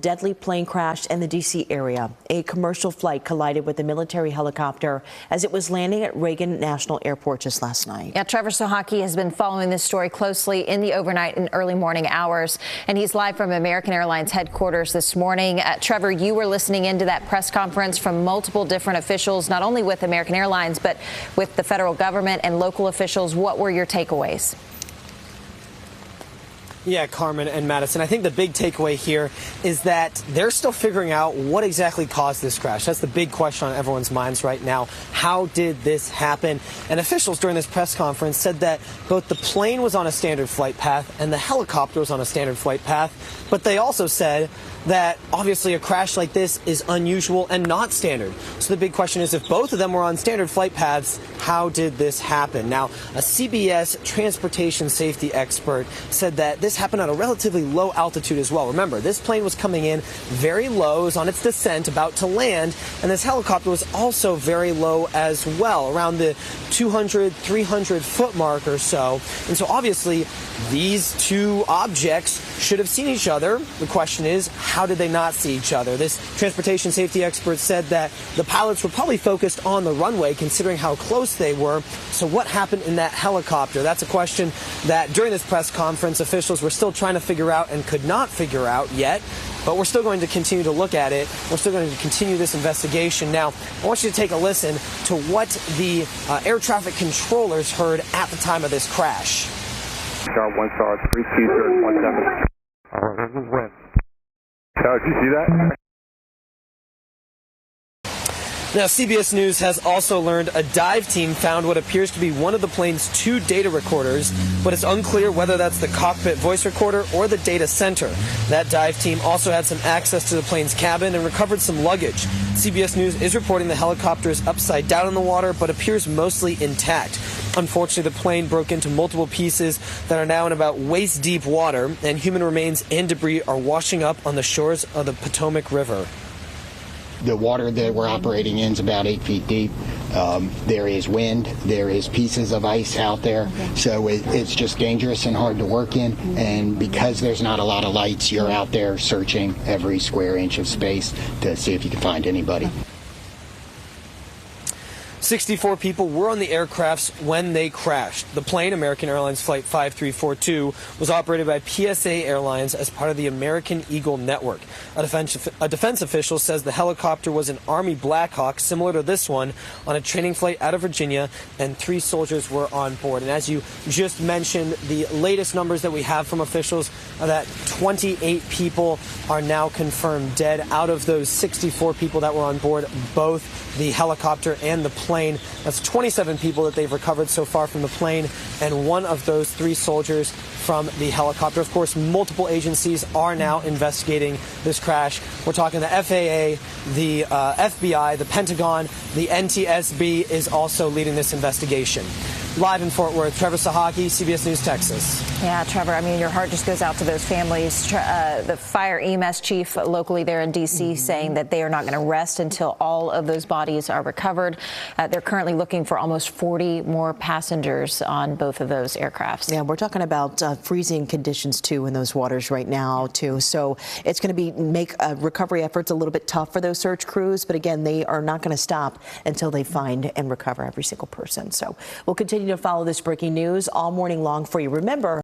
Deadly plane crash in the D.C. area. A commercial flight collided with a military helicopter as it was landing at Reagan National Airport just last night. Yeah, Trevor Sohaki has been following this story closely in the overnight and early morning hours, and he's live from American Airlines headquarters this morning. Trevor, you were listening into that press conference from multiple different officials, not only with American Airlines, but with the federal government and local officials. What were your takeaways? Yeah, Carmen and Madison, I think the big takeaway here is that they're still figuring out what exactly caused this crash. That's the big question on everyone's minds right now. How did this happen? And officials during this press conference said that both the plane was on a standard flight path and the helicopter was on a standard flight path. But they also said that obviously a crash like this is unusual and not standard. So the big question is, if both of them were on standard flight paths, how did this happen? Now, a CBS transportation safety expert said that this happened at a relatively low altitude as well. Remember, this plane was coming in very low, it was on its descent, about to land, and this helicopter was also very low as well, around the 200, 300 foot mark or so. And so obviously these two objects should have seen each other. The question is, how did they not see each other? This transportation safety expert said that the pilots were probably focused on the runway, considering how close they were. So what happened in that helicopter? That's a question that during this press conference, officials were still trying to figure out and could not figure out yet. But we're still going to continue to look at it. We're still going to continue this investigation. Now, I want you to take a listen to what the air traffic controllers heard at the time of this crash. Star 1 star 32317. Wind. Did you see that? Now, CBS News has also learned a dive team found what appears to be one of the plane's two data recorders, but it's unclear whether that's the cockpit voice recorder or the data center. That dive team also had some access to the plane's cabin and recovered some luggage. CBS News is reporting the helicopter is upside down in the water, but appears mostly intact. Unfortunately, the plane broke into multiple pieces that are now in about waist-deep water, and human remains and debris are washing up on the shores of the Potomac River. The water that we're operating in is about 8 feet deep. There is wind. There is pieces of ice out there. So it's just dangerous and hard to work in. And because there's not a lot of lights, you're out there searching every square inch of space to see if you can find anybody. 64 people were on the aircrafts when they crashed. The plane, American Airlines Flight 5342, was operated by PSA Airlines as part of the American Eagle network. A defense official says the helicopter was an Army Black Hawk, similar to this one, on a training flight out of Virginia, and 3 soldiers were on board. And as you just mentioned, the latest numbers that we have from officials are that 28 people are now confirmed dead out of those 64 people that were on board both the helicopter and the plane. That's 27 people that they've recovered so far from the plane, and one of those 3 soldiers from the helicopter. Of course, multiple agencies are now investigating this crash. We're talking the FAA, the FBI, the Pentagon, the NTSB is also leading this investigation. Live in Fort Worth, Trevor Sohaki, CBS News, Texas. Yeah, Trevor, I mean, your heart just goes out to those families. The fire EMS chief locally there in D.C. saying that they are not going to rest until all of those bodies are recovered. They're currently looking for almost 40 more passengers on both of those aircrafts. Yeah, we're talking about freezing conditions, too, in those waters right now, too. So it's going to make recovery efforts a little bit tough for those search crews. But again, they are not going to stop until they find and recover every single person. So we'll continue to follow this breaking news all morning long for you. Remember,